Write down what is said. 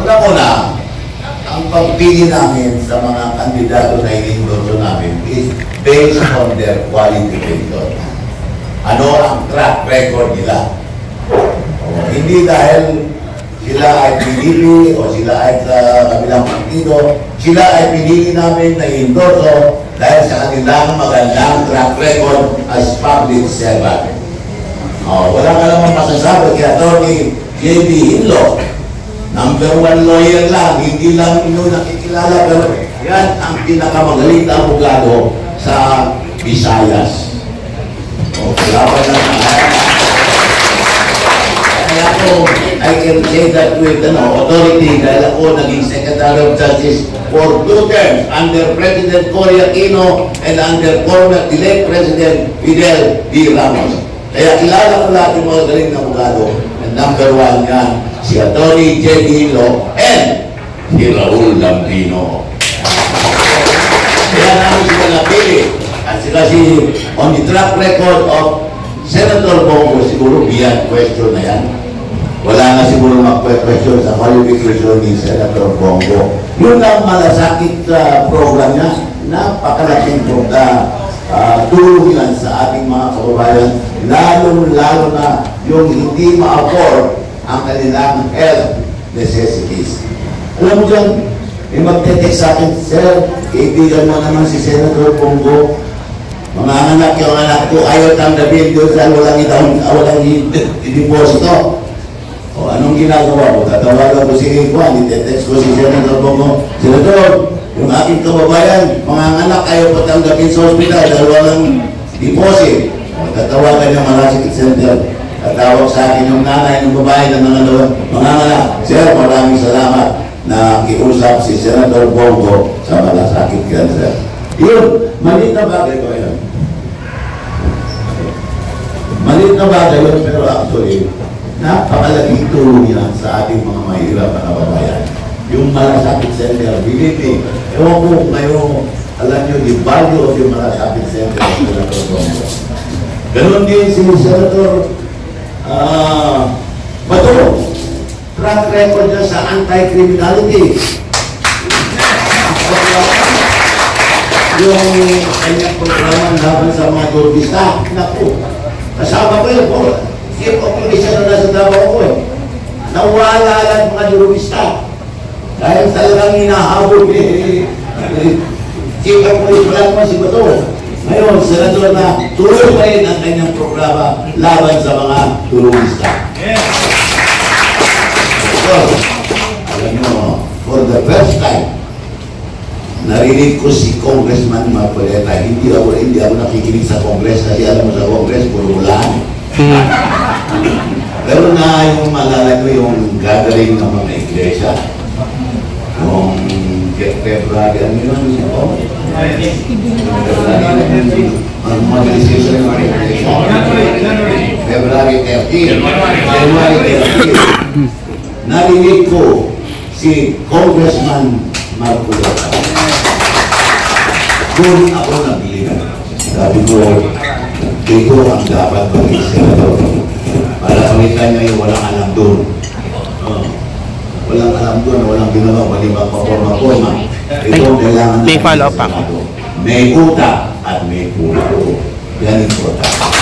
Una-una, ang pagpili namin sa mga kandidato na in-endorso namin is based on their qualification. Ano ang track record nila? Hindi dahil sila ay pinili o sila ay sa kabilang partido, sila ay pinili namin na i-endorso dahil sa kanilang magandang track record as public servant. Wala ka naman masasabi kay Atty. J.B. Hinlo. Number 1 lawyer lang, hindi lang ino nakikilala, pero yan ang pinakamagaling na abogado sa Visayas. Laban na kaya ako, I can say that with authority dahil ako naging Secretary of Justice for 2 terms under President Cory Aquino and under former elect President Fidel D. Ramos. Kaya kilala ko lahat yung mga galing na abogado. And number 1 yan, si Atty. J.B. Hinlo and si Raul Lambino. Kaya namin sila napili. At sila si, on the track record of Senator Bongo, siguro beyond question na yan. Wala na siguro mag-question sa qualification ni Senator Bongo. Yun ang malasakit program niya. Napakalaking tulong yan sa ating mga kababayan. Lalo na yung hindi ma-afford ang kanilang health necessities. Alam mo dyan, may magte-text sa akin, Sir, kaibigan mo naman si Senator Bongo. Mga anak, yung anak ko, ayaw tanggapin doon sa walang i-deposito. O anong ginagawa ko? Tatawagan ko si Juan, ite-text ko si Senator Bongo. Senator, yung aking kababayan, mga anak, ayaw patanggapin sa hospital dahil walang deposit. Tatawagan niya Malasik Center. Tatawag sa akin yung nanay ng babae na nangalawang mga anak. Sir, maraming salamat na kiusap si Senator Bongo sa Malasakit Cancer. Yun, maliit na bagay ko yun. Maliit na bagay yun, pero actually, napakalaging tulong yan sa ating mga mahirap na kababayan. Yung Malasakit Center, believe me, ewan ko ngayon, alam nyo, the value of yung Malasakit Center ng Senator Bongo. Ganon din si Senator Bato. Track record niya sa anti-criminality. Yung kanyang programa laban sa mga turbista, naku, kasama ko yun po. Chief of Police na nasa Davao ko eh. Nawala lang mga turbista. Dahil talagang hinahabol Chief of Police pala naman si Bato. Ngayon, Senador na tuloy pa rin ang kanyang programa laban sa mga turista. So, alam nyo, for the first time, narinig ko si Congressman Marcoleta. Hindi ako nakikinig sa Congress kasi alam mo sa Congress, puro ulan. Pero na yung malala ko yung gathering ng mga iglesia. Yung February, ano yun? February 13. Narinig ko si Congressman Marcoleta. Doon ako nabilihan. Sabi ko, ito ang dapat mag-senador. Para palitan niya yung walang alam doon. Walang alam doon, walang ginawa, walang magpaporma-porma. Ito ang kailangan may follow up pa. May utak at may pulo. Yan important.